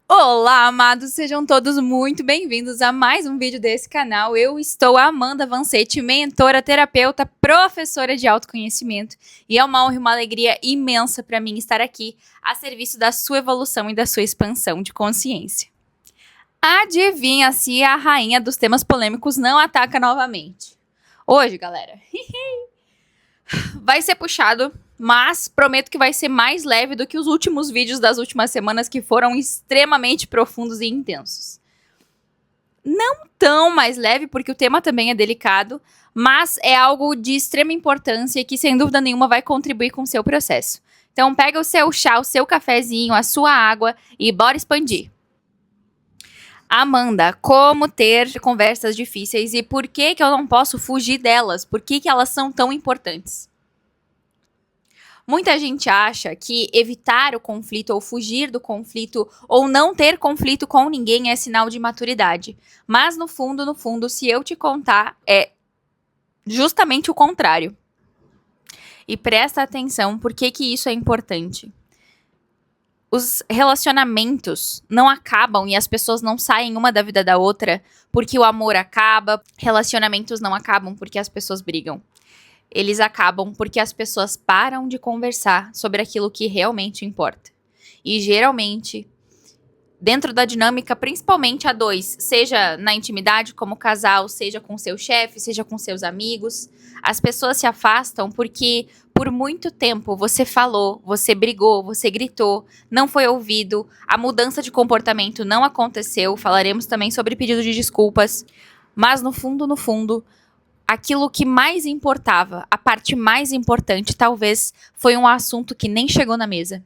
Olá, amados, sejam todos muito bem-vindos a mais um vídeo desse canal. Eu estou Amanda Vancetti, mentora, terapeuta, professora de autoconhecimento, e é uma honra e uma alegria imensa para mim estar aqui a serviço da sua evolução e da sua expansão de consciência. Adivinha se a rainha dos temas polêmicos não ataca novamente? Hoje, galera, vai ser puxado, mas prometo que vai ser mais leve do que os últimos vídeos das últimas semanas, que foram extremamente profundos e intensos. Não tão mais leve, porque o tema também é delicado, mas é algo de extrema importância e que, sem dúvida nenhuma, vai contribuir com o seu processo. Então pega o seu chá, o seu cafezinho, a sua água e bora expandir. Amanda, como ter conversas difíceis e por que eu não posso fugir delas? Por que elas são tão importantes? Muita gente acha que evitar o conflito ou fugir do conflito ou não ter conflito com ninguém é sinal de maturidade. Mas no fundo, se eu te contar, é justamente o contrário. E presta atenção, por que isso é importante? Os relacionamentos não acabam e as pessoas não saem uma da vida da outra porque o amor acaba. Relacionamentos não acabam porque as pessoas brigam. Eles acabam porque as pessoas param de conversar sobre aquilo que realmente importa. E geralmente, dentro da dinâmica, principalmente a dois, seja na intimidade como casal, seja com seu chefe, seja com seus amigos, as pessoas se afastam porque por muito tempo você falou, você brigou, você gritou, não foi ouvido, a mudança de comportamento não aconteceu. Falaremos também sobre pedido de desculpas, mas no fundo, aquilo que mais importava, a parte mais importante, talvez, foi um assunto que nem chegou na mesa.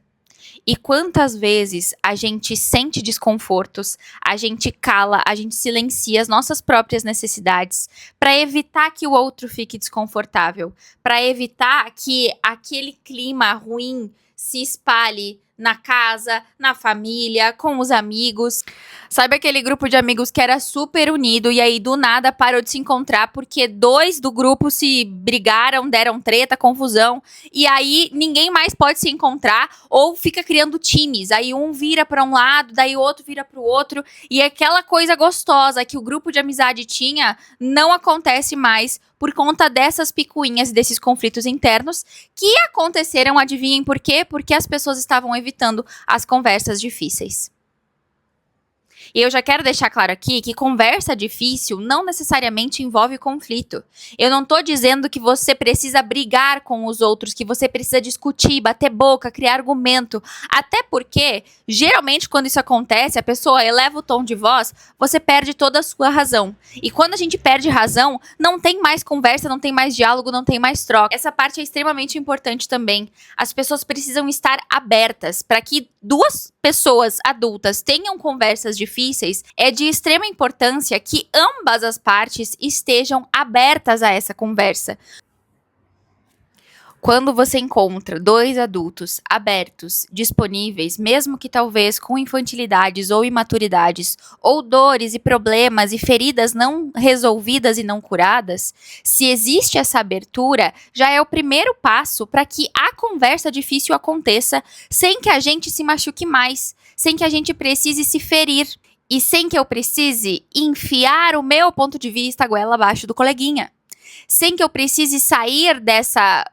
E quantas vezes a gente sente desconfortos, a gente cala, a gente silencia as nossas próprias necessidades para evitar que o outro fique desconfortável, para evitar que aquele clima ruim se espalhe na casa, na família, com os amigos. Sabe aquele grupo de amigos que era super unido e aí do nada parou de se encontrar porque dois do grupo se brigaram, deram treta, confusão, e aí ninguém mais pode se encontrar ou fica criando times. Aí um vira para um lado, daí o outro vira para o outro, e aquela coisa gostosa que o grupo de amizade tinha não acontece mais por conta dessas picuinhas e desses conflitos internos que aconteceram, adivinhem por quê? Porque as pessoas estavam evitando as conversas difíceis. E eu já quero deixar claro aqui que conversa difícil não necessariamente envolve conflito. Eu não tô dizendo que você precisa brigar com os outros, que você precisa discutir, bater boca, criar argumento. Até porque, geralmente, quando isso acontece, a pessoa eleva o tom de voz, você perde toda a sua razão. E quando a gente perde razão, não tem mais conversa, não tem mais diálogo, não tem mais troca. Essa parte é extremamente importante também. As pessoas precisam estar abertas para que duas pessoas adultas tenham conversas difíceis. É de extrema importância que ambas as partes estejam abertas a essa conversa. Quando você encontra dois adultos abertos, disponíveis, mesmo que talvez com infantilidades ou imaturidades, ou dores e problemas e feridas não resolvidas e não curadas, se existe essa abertura, já é o primeiro passo para que a conversa difícil aconteça sem que a gente se machuque mais, sem que a gente precise se ferir e sem que eu precise enfiar o meu ponto de vista goela abaixo do coleguinha, sem que eu precise sair dessa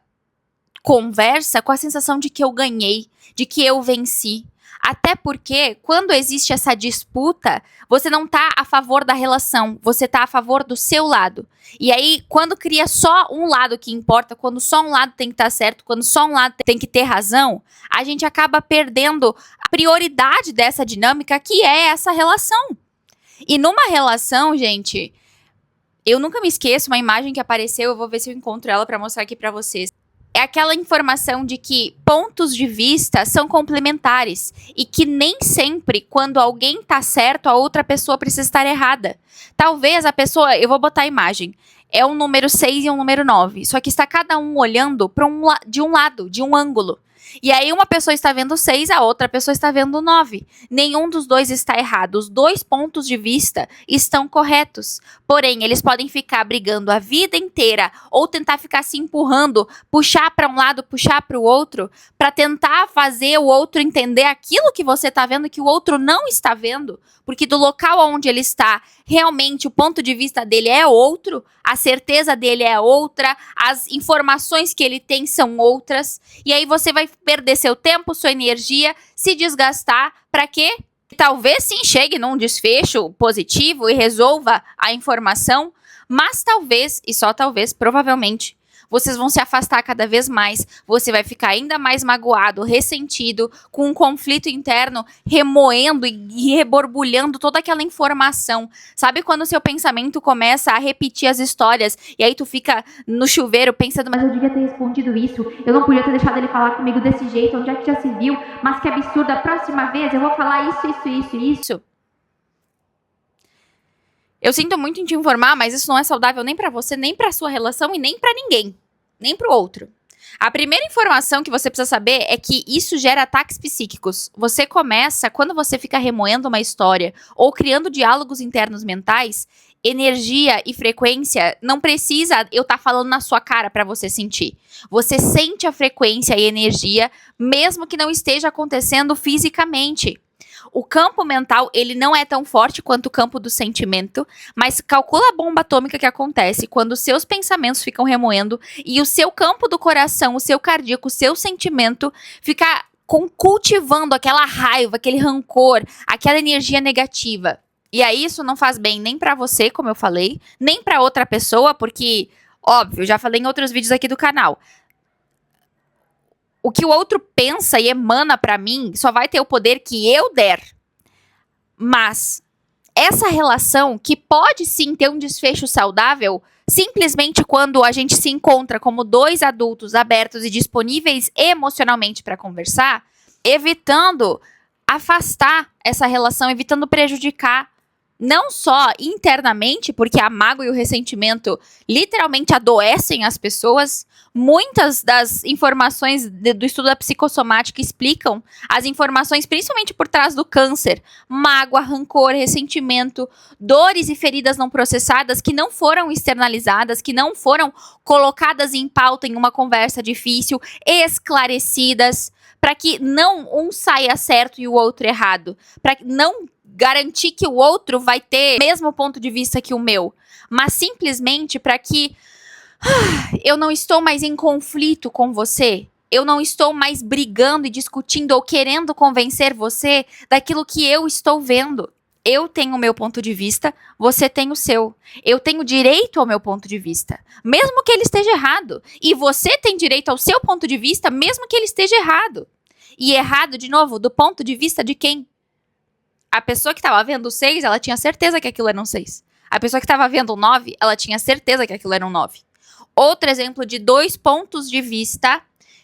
conversa com a sensação de que eu ganhei, de que eu venci. Até porque, quando existe essa disputa, você não tá a favor da relação, você tá a favor do seu lado. E aí, quando cria só um lado que importa, quando só um lado tem que estar certo, quando só um lado tem que ter razão, a gente acaba perdendo a prioridade dessa dinâmica, que é essa relação. E numa relação, gente, eu nunca me esqueço, uma imagem que apareceu, eu vou ver se eu encontro ela pra mostrar aqui pra vocês. É aquela informação de que pontos de vista são complementares e que nem sempre, quando alguém tá certo, a outra pessoa precisa estar errada. Talvez a pessoa, eu vou botar a imagem, é um número 6 e um número 9, só que está cada um olhando de um lado, de um ângulo. E aí uma pessoa está vendo 6, a outra pessoa está vendo 9. Nenhum dos dois está errado. Os dois pontos de vista estão corretos. Porém, eles podem ficar brigando a vida inteira ou tentar ficar se empurrando, puxar para um lado, puxar para o outro, para tentar fazer o outro entender aquilo que você está vendo que o outro não está vendo, porque do local onde ele está, realmente o ponto de vista dele é outro, a certeza dele é outra, as informações que ele tem são outras, e aí você vai perder seu tempo, sua energia, se desgastar, para quê? Talvez sim chegue num desfecho positivo e resolva a informação, mas talvez, e só talvez, provavelmente, vocês vão se afastar cada vez mais, você vai ficar ainda mais magoado, ressentido, com um conflito interno remoendo e reborbulhando toda aquela informação. Sabe quando o seu pensamento começa a repetir as histórias e aí tu fica no chuveiro pensando, mas eu devia ter respondido isso, eu não podia ter deixado ele falar comigo desse jeito, onde é que já se viu, mas que absurdo, a próxima vez eu vou falar isso. Eu sinto muito em te informar, mas isso não é saudável nem pra você, nem pra sua relação e nem pra ninguém, nem pro outro. A primeira informação que você precisa saber é que isso gera ataques psíquicos. Você começa, quando você fica remoendo uma história ou criando diálogos internos mentais, energia e frequência não precisa eu estar falando na sua cara pra você sentir. Você sente a frequência e energia, mesmo que não esteja acontecendo fisicamente. O campo mental, ele não é tão forte quanto o campo do sentimento, mas calcula a bomba atômica que acontece quando os seus pensamentos ficam remoendo e o seu campo do coração, o seu cardíaco, o seu sentimento fica cultivando aquela raiva, aquele rancor, aquela energia negativa. E aí isso não faz bem nem pra você, como eu falei, nem pra outra pessoa, porque, óbvio, já falei em outros vídeos aqui do canal. O que o outro pensa e emana pra mim só vai ter o poder que eu der. Mas essa relação, que pode sim ter um desfecho saudável, simplesmente quando a gente se encontra como dois adultos abertos e disponíveis emocionalmente para conversar, evitando afastar essa relação, evitando prejudicar não só internamente, porque a mágoa e o ressentimento literalmente adoecem as pessoas. Muitas das informações do estudo da psicossomática explicam as informações, principalmente por trás do câncer. Mágoa, rancor, ressentimento, dores e feridas não processadas que não foram externalizadas, que não foram colocadas em pauta em uma conversa difícil, esclarecidas, para que não um saia certo e o outro errado, para não garantir que o outro vai ter o mesmo ponto de vista que o meu, mas simplesmente para que eu não estou mais em conflito com você, eu não estou mais brigando e discutindo ou querendo convencer você daquilo que eu estou vendo. Eu tenho o meu ponto de vista, você tem o seu. Eu tenho direito ao meu ponto de vista, mesmo que ele esteja errado. E você tem direito ao seu ponto de vista, mesmo que ele esteja errado. E errado, de novo, do ponto de vista de quem? A pessoa que estava vendo o 6, ela tinha certeza que aquilo era um 6. A pessoa que estava vendo o 9, ela tinha certeza que aquilo era um 9. Outro exemplo de dois pontos de vista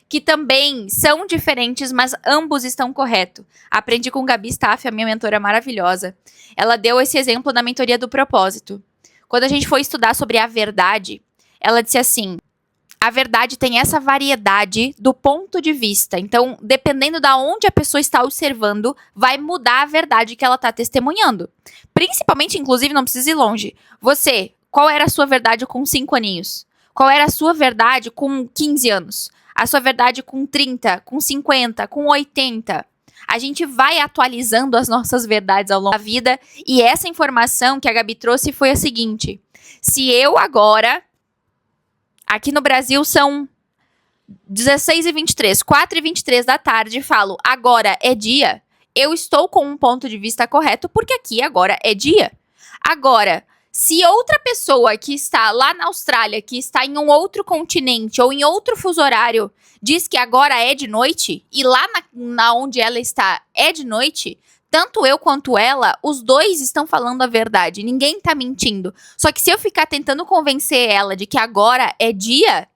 que também são diferentes, mas ambos estão corretos. Aprendi com Gabi Staff, a minha mentora maravilhosa. Ela deu esse exemplo na mentoria do propósito. Quando a gente foi estudar sobre a verdade, ela disse assim: a verdade tem essa variedade do ponto de vista. Então, dependendo da onde a pessoa está observando, vai mudar a verdade que ela está testemunhando. Principalmente, inclusive, não precisa ir longe. Você, qual era a sua verdade com 5 aninhos? Qual era a sua verdade com 15 anos? A sua verdade com 30, com 50, com 80? A gente vai atualizando as nossas verdades ao longo da vida. E essa informação que a Gabi trouxe foi a seguinte: se eu agora... Aqui no Brasil são 16h23, 4h23 da tarde, falo, agora é dia. Eu estou com um ponto de vista correto, porque aqui agora é dia. Agora, se outra pessoa que está lá na Austrália, que está em um outro continente ou em outro fuso horário, diz que agora é de noite, e lá na onde ela está é de noite, tanto eu quanto ela, os dois estão falando a verdade. Ninguém tá mentindo. Só que se eu ficar tentando convencer ela de que agora é dia,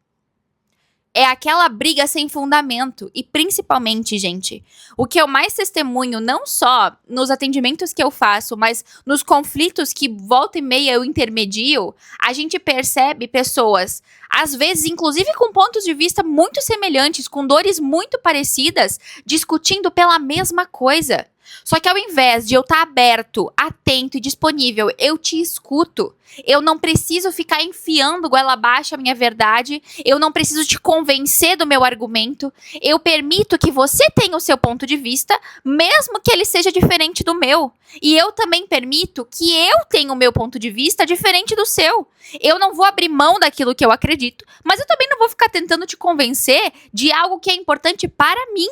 é aquela briga sem fundamento. E principalmente, gente, o que eu mais testemunho, não só nos atendimentos que eu faço, mas nos conflitos que volta e meia eu intermedio, a gente percebe pessoas, às vezes, inclusive com pontos de vista muito semelhantes, com dores muito parecidas, discutindo pela mesma coisa. Só que ao invés de eu estar aberto, atento e disponível, eu te escuto. Eu não preciso ficar enfiando goela abaixo a minha verdade. Eu não preciso te convencer do meu argumento. Eu permito que você tenha o seu ponto de vista, mesmo que ele seja diferente do meu. E eu também permito que eu tenha o meu ponto de vista diferente do seu. Eu não vou abrir mão daquilo que eu acredito, mas eu também não vou ficar tentando te convencer de algo que é importante para mim.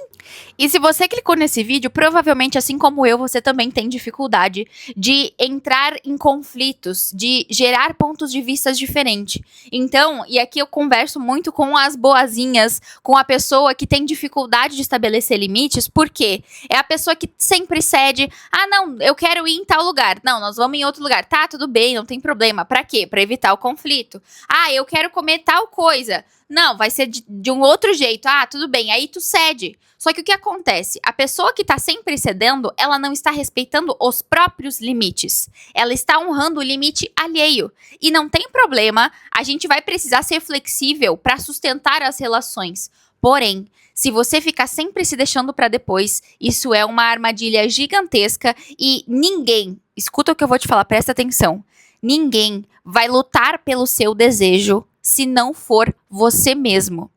E se você clicou nesse vídeo, provavelmente, assim como eu, você também tem dificuldade de entrar em conflitos, de gerar pontos de vista diferentes. Então, e aqui eu converso muito com as boazinhas, com a pessoa que tem dificuldade de estabelecer limites, porque é a pessoa que sempre cede, ah, não, eu quero ir em tal lugar. Não, nós vamos em outro lugar. Tá, tudo bem, não tem problema. Pra quê? Pra evitar o conflito. Ah, eu quero comer tal coisa. Não, vai ser de um outro jeito. Ah, tudo bem. Aí tu cede. Só que o que acontece? A pessoa que tá sempre cedendo, ela não está respeitando os próprios limites. Ela está honrando o limite alheio. E não tem problema, a gente vai precisar ser flexível para sustentar as relações. Porém, se você ficar sempre se deixando para depois, isso é uma armadilha gigantesca e ninguém, escuta o que eu vou te falar, presta atenção, ninguém vai lutar pelo seu desejo se não for você mesmo.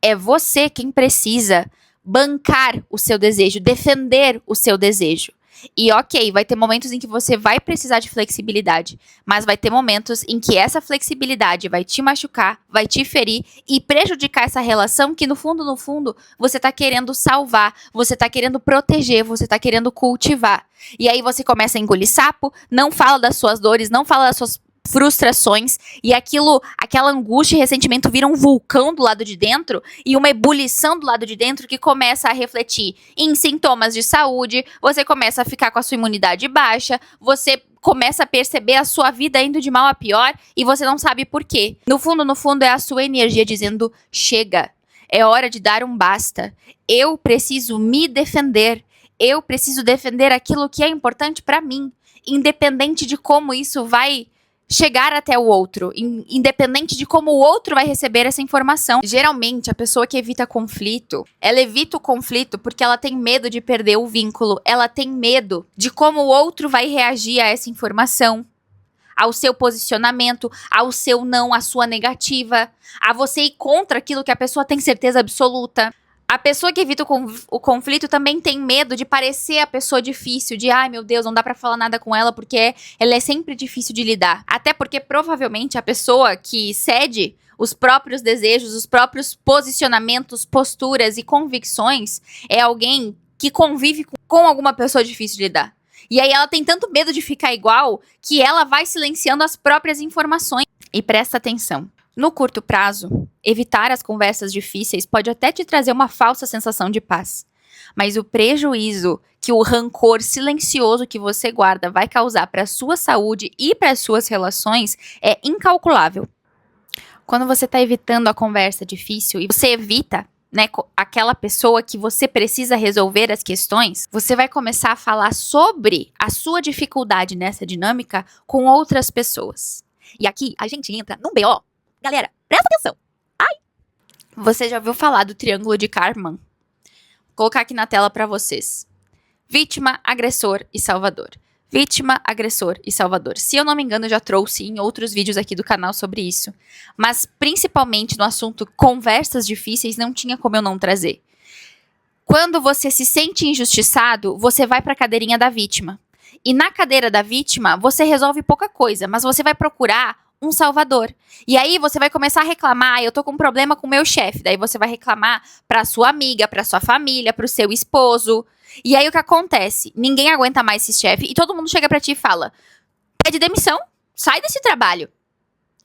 É você quem precisa bancar o seu desejo, defender o seu desejo. E ok, vai ter momentos em que você vai precisar de flexibilidade, mas vai ter momentos em que essa flexibilidade vai te machucar, vai te ferir e prejudicar essa relação que no fundo, você tá querendo salvar, você tá querendo proteger, você tá querendo cultivar. E aí você começa a engolir sapo, não fala das suas dores, não fala das suas frustrações e aquela angústia e ressentimento vira um vulcão do lado de dentro e uma ebulição do lado de dentro que começa a refletir em sintomas de saúde, você começa a ficar com a sua imunidade baixa, você começa a perceber a sua vida indo de mal a pior e você não sabe por quê. No fundo é a sua energia dizendo chega, é hora de dar um basta, eu preciso me defender, eu preciso defender aquilo que é importante pra mim, independente de como isso vai chegar até o outro, independente de como o outro vai receber essa informação. Geralmente, a pessoa que evita conflito, ela evita o conflito porque ela tem medo de perder o vínculo, ela tem medo de como o outro vai reagir a essa informação, ao seu posicionamento, ao seu não, à sua negativa, a você ir contra aquilo que a pessoa tem certeza absoluta. A pessoa que evita o conflito também tem medo de parecer a pessoa difícil, de ai meu Deus, não dá pra falar nada com ela porque ela é sempre difícil de lidar. Até porque provavelmente a pessoa que cede os próprios desejos, os próprios posicionamentos, posturas e convicções é alguém que convive com alguma pessoa difícil de lidar. E aí ela tem tanto medo de ficar igual que ela vai silenciando as próprias informações. E presta atenção. No curto prazo, evitar as conversas difíceis pode até te trazer uma falsa sensação de paz. Mas o prejuízo que o rancor silencioso que você guarda vai causar para a sua saúde e para as suas relações é incalculável. Quando você está evitando a conversa difícil e você evita, né, aquela pessoa que você precisa resolver as questões, você vai começar a falar sobre a sua dificuldade nessa dinâmica com outras pessoas. E aqui a gente entra num BO. Galera, presta atenção. Ai. Você já ouviu falar do triângulo de Karpman? Vou colocar aqui na tela para vocês. Vítima, agressor e salvador. Vítima, agressor e salvador. Se eu não me engano, eu já trouxe em outros vídeos aqui do canal sobre isso. Mas principalmente no assunto conversas difíceis, não tinha como eu não trazer. Quando você se sente injustiçado, você vai para a cadeirinha da vítima. E na cadeira da vítima, você resolve pouca coisa, mas você vai procurar um salvador. E aí você vai começar a reclamar, eu tô com um problema com o meu chefe. Daí você vai reclamar pra sua amiga, pra sua família, pro seu esposo. E aí o que acontece? Ninguém aguenta mais esse chefe e todo mundo chega pra ti e fala: pede demissão, sai desse trabalho.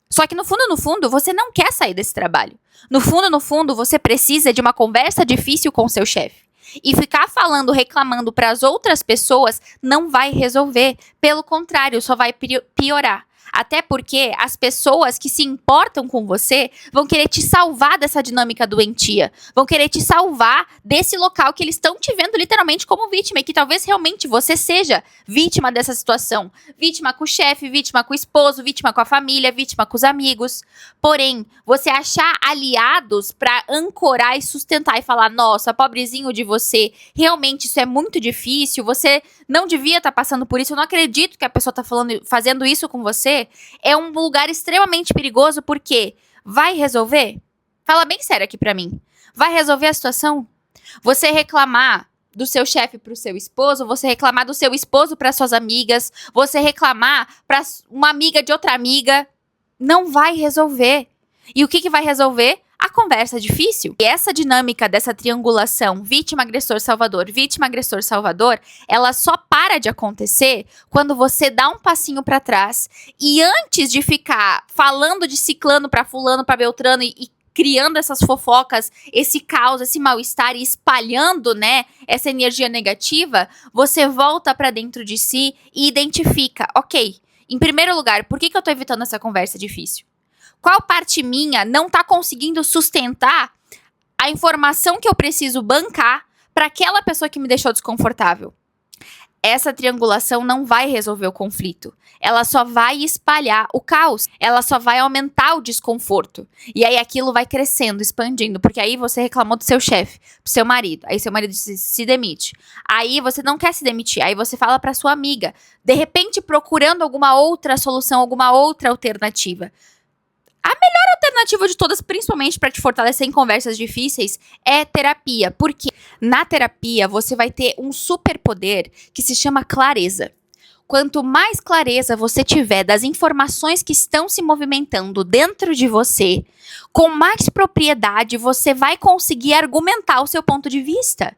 Só que no fundo, você não quer sair desse trabalho. No fundo, você precisa de uma conversa difícil com o seu chefe. E ficar falando, reclamando para as outras pessoas não vai resolver. Pelo contrário, só vai piorar. Até porque as pessoas que se importam com você vão querer te salvar dessa dinâmica doentia. Vão querer te salvar desse local que eles estão te vendo literalmente como vítima. E que talvez realmente você seja vítima dessa situação. Vítima com o chefe, vítima com o esposo, vítima com a família, vítima com os amigos. Porém, você achar aliados pra ancorar e sustentar e falar, nossa, pobrezinho de você, realmente isso é muito difícil, você não devia estar passando por isso, eu não acredito que a pessoa tá fazendo isso com você, é um lugar extremamente perigoso, porque vai resolver? Fala bem sério aqui pra mim. Vai resolver a situação? Você reclamar do seu chefe pro seu esposo, você reclamar do seu esposo para suas amigas, você reclamar para uma amiga de outra amiga, não vai resolver. E o que vai resolver? A conversa difícil. E essa dinâmica dessa triangulação vítima, agressor, salvador, ela só para de acontecer quando você dá um passinho para trás e antes de ficar falando de ciclano para fulano, para beltrano e criando essas fofocas, esse caos, esse mal-estar e espalhando, né, essa energia negativa, você volta para dentro de si e identifica, ok, em primeiro lugar, por que eu tô evitando essa conversa difícil? Qual parte minha não tá conseguindo sustentar a informação que eu preciso bancar para aquela pessoa que me deixou desconfortável? Essa triangulação não vai resolver o conflito. Ela só vai espalhar o caos. Ela só vai aumentar o desconforto. E aí aquilo vai crescendo, expandindo. Porque aí você reclamou do seu chefe, do seu marido. Aí seu marido se demite. Aí você não quer se demitir. Aí você fala pra sua amiga. De repente procurando alguma outra solução, alguma outra alternativa. A melhor alternativa de todas, principalmente para te fortalecer em conversas difíceis, é terapia. Porque na terapia você vai ter um superpoder que se chama clareza. Quanto mais clareza você tiver das informações que estão se movimentando dentro de você, com mais propriedade você vai conseguir argumentar o seu ponto de vista.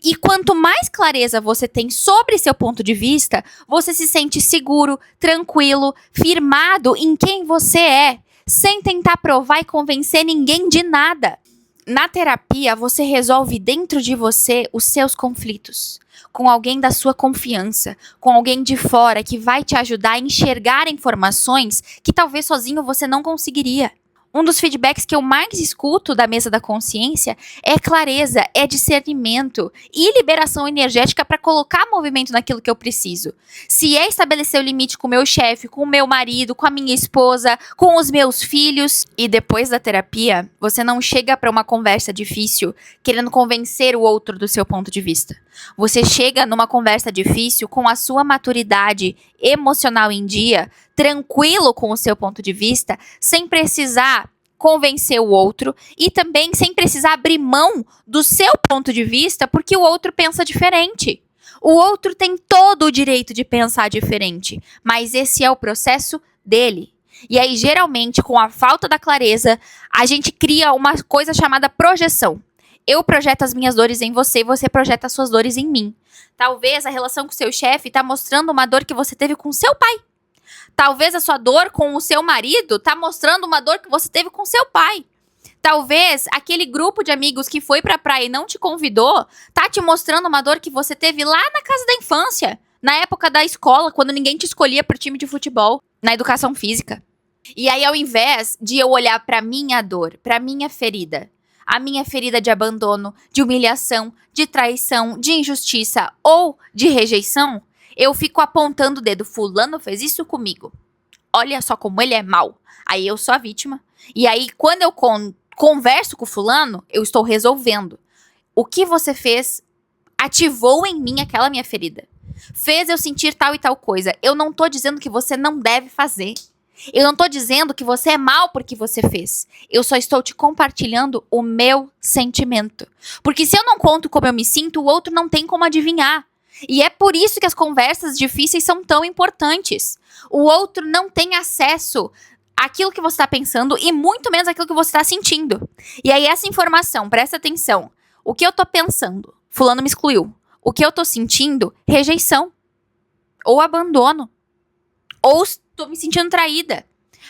E quanto mais clareza você tem sobre seu ponto de vista, você se sente seguro, tranquilo, firmado em quem você é, sem tentar provar e convencer ninguém de nada. Na terapia, você resolve dentro de você os seus conflitos, com alguém da sua confiança, com alguém de fora que vai te ajudar a enxergar informações que talvez sozinho você não conseguiria. Um dos feedbacks que eu mais escuto da mesa da consciência é clareza, é discernimento e liberação energética para colocar movimento naquilo que eu preciso. Se é estabelecer o limite com o meu chefe, com o meu marido, com a minha esposa, com os meus filhos. E depois da terapia, você não chega para uma conversa difícil querendo convencer o outro do seu ponto de vista. Você chega numa conversa difícil com a sua maturidade emocional em dia, tranquilo com o seu ponto de vista, sem precisar convencer o outro e também sem precisar abrir mão do seu ponto de vista porque o outro pensa diferente. O outro tem todo o direito de pensar diferente, mas esse é o processo dele. E aí, geralmente, com a falta da clareza, a gente cria uma coisa chamada projeção. Eu projeto as minhas dores em você, você projeta as suas dores em mim. Talvez a relação com o seu chefe está mostrando uma dor que você teve com seu pai. Talvez a sua dor com o seu marido está mostrando uma dor que você teve com seu pai. Talvez aquele grupo de amigos que foi pra praia e não te convidou tá te mostrando uma dor que você teve lá na casa da infância, na época da escola, quando ninguém te escolhia pro time de futebol, na educação física. E aí, ao invés de eu olhar pra minha dor, pra minha ferida, a minha ferida de abandono, de humilhação, de traição, de injustiça ou de rejeição, eu fico apontando o dedo. Fulano fez isso comigo. Olha só como ele é mau. Aí eu sou a vítima. E aí, quando eu converso com o fulano, eu estou resolvendo. O que você fez ativou em mim aquela minha ferida. Fez eu sentir tal e tal coisa. Eu não tô dizendo que você não deve fazer. Eu não tô dizendo que você é mal porque você fez. Eu só estou te compartilhando o meu sentimento. Porque se eu não conto como eu me sinto, o outro não tem como adivinhar. E é por isso que as conversas difíceis são tão importantes. O outro não tem acesso àquilo que você está pensando e muito menos àquilo que você está sentindo. E aí essa informação, presta atenção. O que eu tô pensando? Fulano me excluiu. O que eu tô sentindo? Rejeição. Ou abandono. Ou tô me sentindo traída.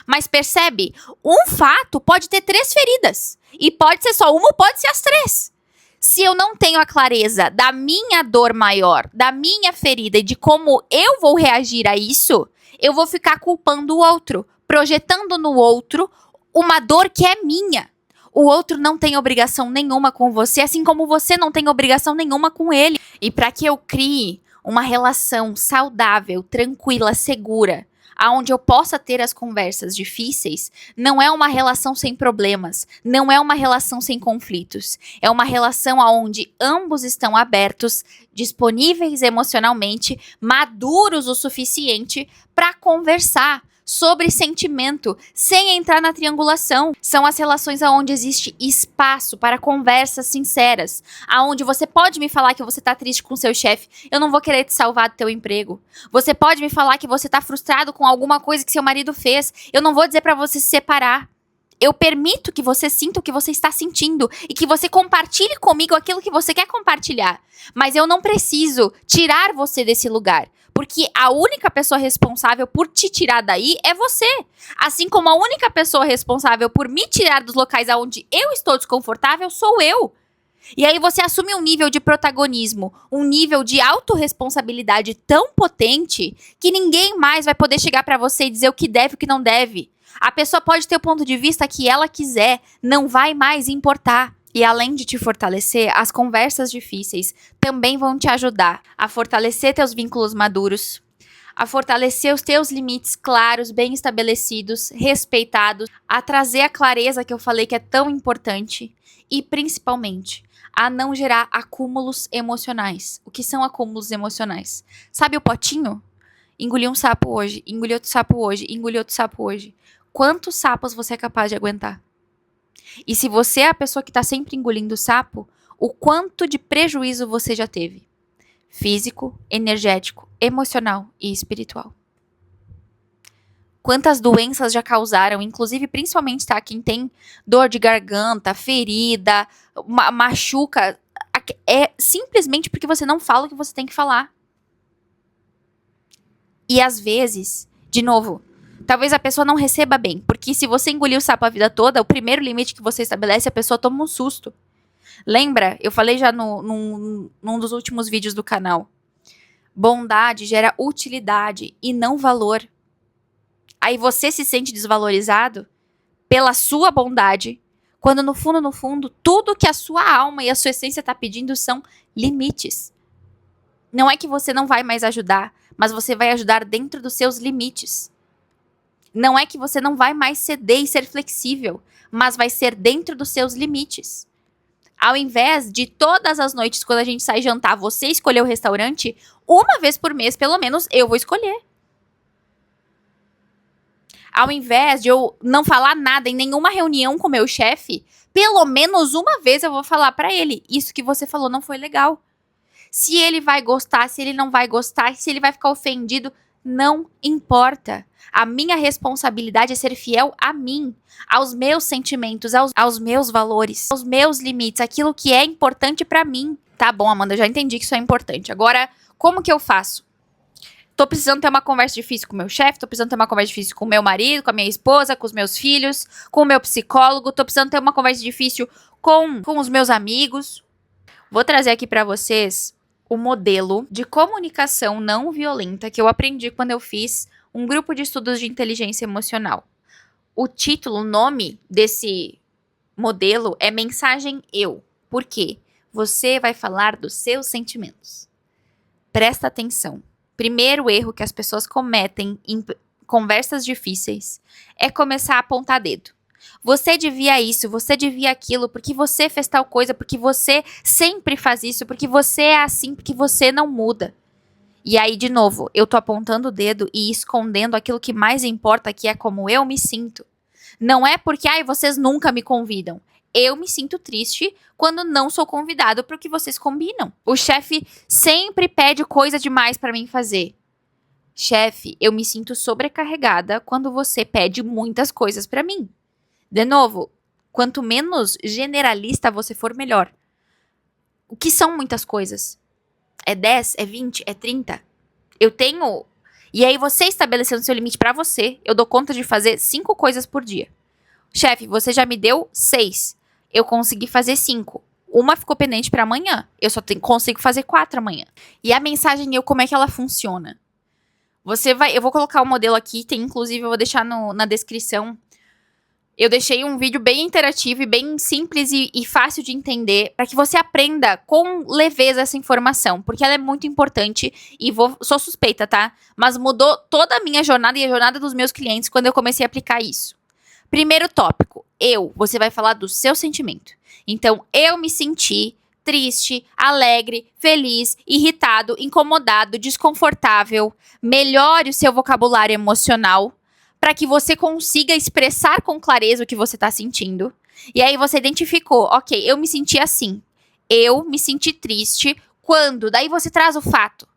Mas percebe? Um fato pode ter 3 feridas. E pode ser só uma ou pode ser as 3. Se eu não tenho a clareza da minha dor maior, da minha ferida e de como eu vou reagir a isso, eu vou ficar culpando o outro, projetando no outro uma dor que é minha. O outro não tem obrigação nenhuma com você, assim como você não tem obrigação nenhuma com ele. E para que eu crie uma relação saudável, tranquila, segura, aonde eu possa ter as conversas difíceis, não é uma relação sem problemas, não é uma relação sem conflitos. É uma relação onde ambos estão abertos, disponíveis emocionalmente, maduros o suficiente para conversar sobre sentimento, sem entrar na triangulação. São as relações onde existe espaço para conversas sinceras, aonde você pode me falar que você tá triste com seu chefe, eu não vou querer te salvar do teu emprego. Você pode me falar que você tá frustrado com alguma coisa que seu marido fez, eu não vou dizer para você se separar. Eu permito que você sinta o que você está sentindo e que você compartilhe comigo aquilo que você quer compartilhar. Mas eu não preciso tirar você desse lugar, porque a única pessoa responsável por te tirar daí é você. Assim como a única pessoa responsável por me tirar dos locais onde eu estou desconfortável sou eu. E aí você assume um nível de protagonismo, um nível de autorresponsabilidade tão potente que ninguém mais vai poder chegar pra você e dizer o que deve e o que não deve. A pessoa pode ter o ponto de vista que ela quiser, não vai mais importar. E além de te fortalecer, as conversas difíceis também vão te ajudar a fortalecer teus vínculos maduros, a fortalecer os teus limites claros, bem estabelecidos, respeitados, a trazer a clareza que eu falei que é tão importante e, principalmente, a não gerar acúmulos emocionais. O que são acúmulos emocionais? Sabe o potinho? Engoli um sapo hoje, engoli outro sapo hoje, engoli outro sapo hoje. Quantos sapos você é capaz de aguentar? E se você é a pessoa que está sempre engolindo sapo, o quanto de prejuízo você já teve? Físico, energético, emocional e espiritual. Quantas doenças já causaram, inclusive, principalmente, tá? Quem tem dor de garganta, ferida, machuca, é simplesmente porque você não fala o que você tem que falar. E às vezes, de novo, talvez a pessoa não receba bem, porque se você engolir o sapo a vida toda, o primeiro limite que você estabelece, a pessoa toma um susto. Lembra? Eu falei já num dos últimos vídeos do canal. Bondade gera utilidade e não valor. Aí você se sente desvalorizado pela sua bondade, quando no fundo, tudo que a sua alma e a sua essência tá pedindo são limites. Não é que você não vai mais ajudar, mas você vai ajudar dentro dos seus limites. Não é que você não vai mais ceder e ser flexível, mas vai ser dentro dos seus limites. Ao invés de todas as noites, quando a gente sai jantar, você escolher o restaurante, uma vez por mês, pelo menos, eu vou escolher. Ao invés de eu não falar nada em nenhuma reunião com meu chefe, pelo menos uma vez eu vou falar pra ele, isso que você falou não foi legal. Se ele vai gostar, se ele não vai gostar, se ele vai ficar ofendido, não importa. A minha responsabilidade é ser fiel a mim, aos meus sentimentos, aos meus valores, aos meus limites, aquilo que é importante pra mim. Tá bom, Amanda, eu já entendi que isso é importante. Agora, como que eu faço? Tô precisando ter uma conversa difícil com o meu chefe, tô precisando ter uma conversa difícil com o meu marido, com a minha esposa, com os meus filhos, com o meu psicólogo, tô precisando ter uma conversa difícil com os meus amigos. Vou trazer aqui pra vocês o modelo de comunicação não violenta que eu aprendi quando eu fiz um grupo de estudos de inteligência emocional. O título, o nome desse modelo é Mensagem Eu. Por quê? Você vai falar dos seus sentimentos. Presta atenção. Primeiro erro que as pessoas cometem em conversas difíceis é começar a apontar dedo. Você devia isso, você devia aquilo, porque você fez tal coisa, porque você sempre faz isso, porque você é assim, porque você não muda. E aí, de novo, eu tô apontando o dedo e escondendo aquilo que mais importa, que é como eu me sinto. Não é porque, vocês nunca me convidam. Eu me sinto triste quando não sou convidado para o que vocês combinam. O chefe sempre pede coisa demais para mim fazer. Chefe, eu me sinto sobrecarregada quando você pede muitas coisas para mim. De novo, quanto menos generalista você for, melhor. O que são muitas coisas? É 10? É 20? É 30? Eu tenho... E aí você estabelecendo seu limite pra você, eu dou conta de fazer 5 coisas por dia. Chefe, você já me deu 6. Eu consegui fazer 5. Uma ficou pendente pra amanhã. Eu só consigo fazer 4 amanhã. E a mensagem eu, como é que ela funciona? Eu vou colocar o modelo aqui, inclusive eu vou deixar na descrição. Eu deixei um vídeo bem interativo e bem simples e fácil de entender, para que você aprenda com leveza essa informação, porque ela é muito importante e sou suspeita, tá? Mas mudou toda a minha jornada e a jornada dos meus clientes quando eu comecei a aplicar isso. Primeiro tópico, você vai falar do seu sentimento. Então, eu me senti triste, alegre, feliz, irritado, incomodado, desconfortável. Melhore o seu vocabulário emocional para que você consiga expressar com clareza o que você está sentindo. E aí você identificou, ok, eu me senti assim. Eu me senti triste quando? Daí você traz o fato.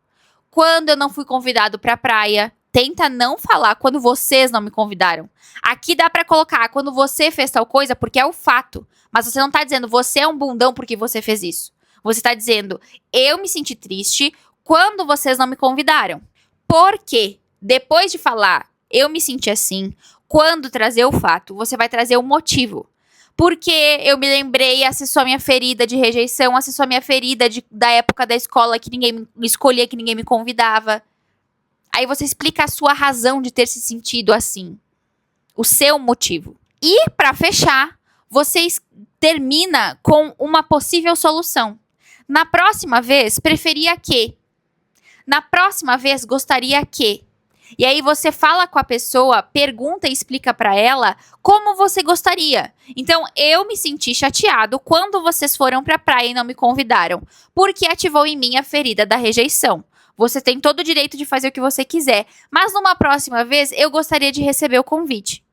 Quando eu não fui convidado para a praia, tenta não falar quando vocês não me convidaram. Aqui dá para colocar quando você fez tal coisa, porque é o fato. Mas você não tá dizendo você é um bundão porque você fez isso. Você tá dizendo eu me senti triste quando vocês não me convidaram. Por quê? Depois de falar eu me senti assim, quando trazer o fato, você vai trazer o motivo. Porque eu me lembrei, acessou a minha ferida de rejeição, acessou a minha ferida da época da escola que ninguém me escolhia, que ninguém me convidava. Aí você explica a sua razão de ter se sentido assim. O seu motivo. E, para fechar, você termina com uma possível solução. Na próxima vez, preferia que. Na próxima vez, gostaria que. E aí você fala com a pessoa, pergunta e explica para ela como você gostaria. Então, eu me senti chateado quando vocês foram para a praia e não me convidaram, porque ativou em mim a ferida da rejeição. Você tem todo o direito de fazer o que você quiser, mas numa próxima vez eu gostaria de receber o convite.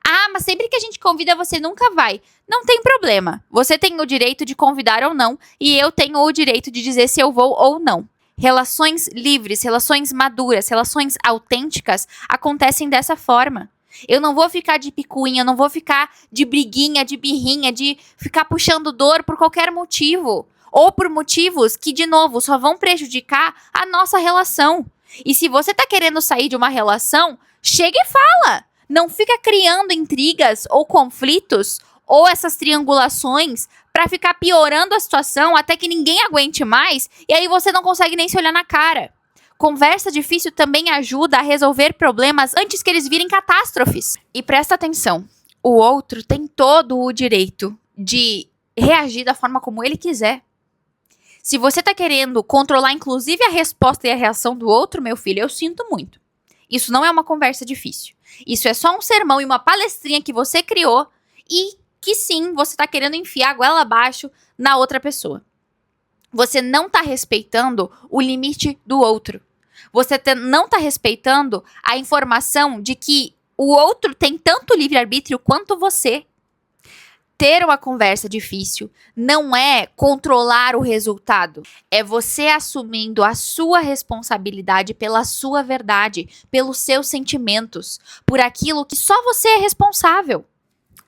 Ah, mas sempre que a gente convida você nunca vai. Não tem problema. Você tem o direito de convidar ou não, e eu tenho o direito de dizer se eu vou ou não. Relações livres, relações maduras, relações autênticas acontecem dessa forma. Eu não vou ficar de picuinha, eu não vou ficar de briguinha, de birrinha, de ficar puxando dor por qualquer motivo. Ou por motivos que, de novo, só vão prejudicar a nossa relação. E se você tá querendo sair de uma relação, chega e fala. Não fica criando intrigas ou conflitos ou essas triangulações para ficar piorando a situação até que ninguém aguente mais e aí você não consegue nem se olhar na cara. Conversa difícil também ajuda a resolver problemas antes que eles virem catástrofes. E presta atenção, o outro tem todo o direito de reagir da forma como ele quiser. Se você tá querendo controlar inclusive a resposta e a reação do outro, meu filho, eu sinto muito. Isso não é uma conversa difícil. Isso é só um sermão e uma palestrinha que você criou e que sim, você tá querendo enfiar a goela abaixo na outra pessoa. Você não tá respeitando o limite do outro. Você não tá respeitando a informação de que o outro tem tanto livre-arbítrio quanto você. Ter uma conversa difícil não é controlar o resultado. É você assumindo a sua responsabilidade pela sua verdade, pelos seus sentimentos, por aquilo que só você é responsável.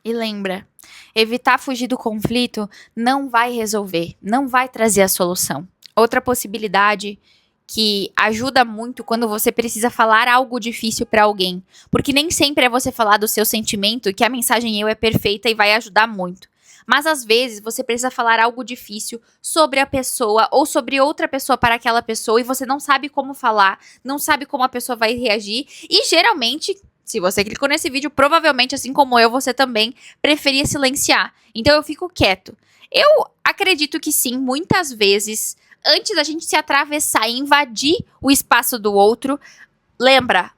E lembra, evitar fugir do conflito não vai resolver, não vai trazer a solução. Outra possibilidade que ajuda muito quando você precisa falar algo difícil para alguém, porque nem sempre é você falar do seu sentimento que a mensagem é perfeita e vai ajudar muito. Mas às vezes você precisa falar algo difícil sobre a pessoa ou sobre outra pessoa para aquela pessoa e você não sabe como falar, não sabe como a pessoa vai reagir e geralmente, se você clicou nesse vídeo, provavelmente, assim como eu, você também preferia silenciar. Então eu fico quieto. Eu acredito que sim, muitas vezes, antes da gente se atravessar e invadir o espaço do outro, lembra,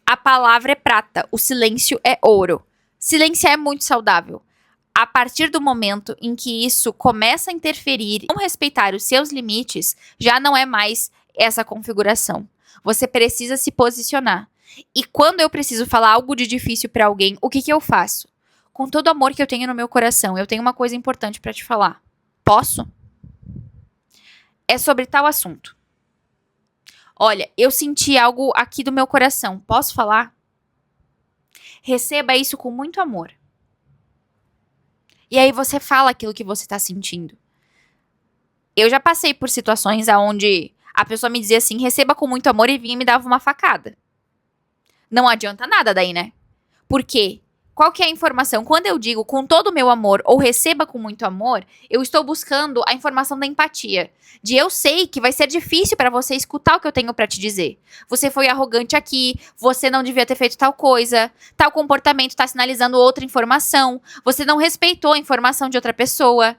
a palavra é prata, o silêncio é ouro. Silenciar é muito saudável. A partir do momento em que isso começa a interferir, não respeitar os seus limites, já não é mais essa configuração. Você precisa se posicionar. E quando eu preciso falar algo de difícil para alguém, o que eu faço? Com todo o amor que eu tenho no meu coração, eu tenho uma coisa importante para te falar. Posso? É sobre tal assunto. Olha, eu senti algo aqui do meu coração. Posso falar? Receba isso com muito amor. E aí você fala aquilo que você tá sentindo. Eu já passei por situações onde a pessoa me dizia assim, receba com muito amor e vinha e me dava uma facada. Não adianta nada daí, né? Porque Qual que é a informação? Quando eu digo com todo o meu amor ou receba com muito amor, eu estou buscando a informação da empatia. De eu sei que vai ser difícil para você escutar o que eu tenho para te dizer. Você foi arrogante aqui, você não devia ter feito tal coisa, tal comportamento está sinalizando outra informação, você não respeitou a informação de outra pessoa.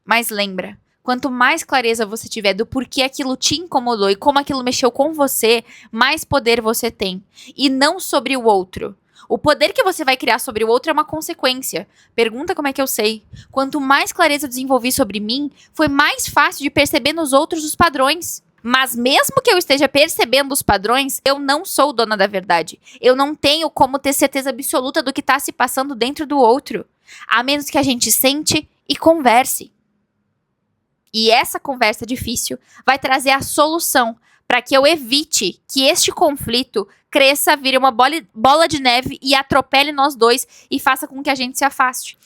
Mas lembra, quanto mais clareza você tiver do porquê aquilo te incomodou e como aquilo mexeu com você, mais poder você tem. E não sobre o outro. O poder que você vai criar sobre o outro é uma consequência. Pergunta como é que eu sei. Quanto mais clareza eu desenvolvi sobre mim, foi mais fácil de perceber nos outros os padrões. Mas mesmo que eu esteja percebendo os padrões, eu não sou dona da verdade. Eu não tenho como ter certeza absoluta do que está se passando dentro do outro. A menos que a gente sente e converse. E essa conversa difícil vai trazer a solução para que eu evite que este conflito cresça, vire uma bola de neve e atropele nós dois e faça com que a gente se afaste.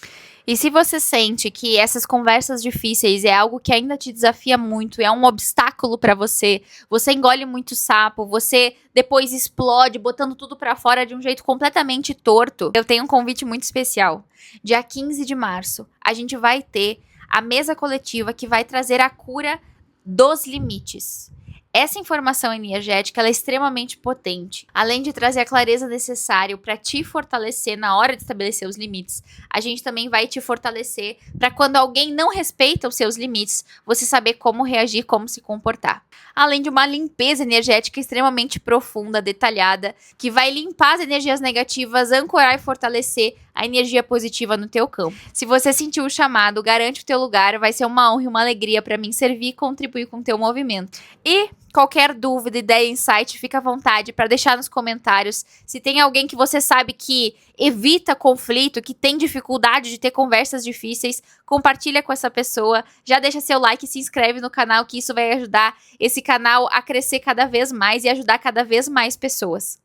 E se você sente que essas conversas difíceis é algo que ainda te desafia muito, é um obstáculo para você, você engole muito sapo, você depois explode botando tudo para fora de um jeito completamente torto, eu tenho um convite muito especial. Dia 15 de março, a gente vai ter a mesa coletiva que vai trazer a cura dos limites. Essa informação energética ela é extremamente potente. Além de trazer a clareza necessária para te fortalecer na hora de estabelecer os limites, a gente também vai te fortalecer para quando alguém não respeita os seus limites, você saber como reagir, como se comportar. Além de uma limpeza energética extremamente profunda, detalhada, que vai limpar as energias negativas, ancorar e fortalecer a energia positiva no teu campo. Se você sentiu o chamado, garante o teu lugar, vai ser uma honra e uma alegria para mim servir e contribuir com o teu movimento. E qualquer dúvida, ideia, insight, fica à vontade para deixar nos comentários. Se tem alguém que você sabe que evita conflito, que tem dificuldade de ter conversas difíceis, compartilha com essa pessoa. Já deixa seu like e se inscreve no canal, que isso vai ajudar esse canal a crescer cada vez mais e ajudar cada vez mais pessoas.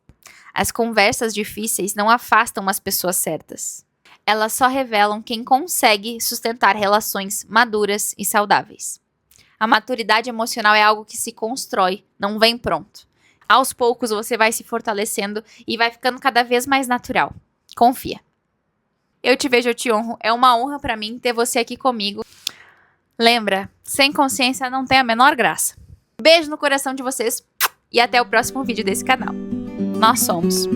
As conversas difíceis não afastam as pessoas certas. Elas só revelam quem consegue sustentar relações maduras e saudáveis. A maturidade emocional é algo que se constrói, não vem pronto. Aos poucos você vai se fortalecendo e vai ficando cada vez mais natural. Confia. Eu te vejo, eu te honro. É uma honra pra mim ter você aqui comigo. Lembra, sem consciência não tem a menor graça. Beijo no coração de vocês e até o próximo vídeo desse canal. Nós somos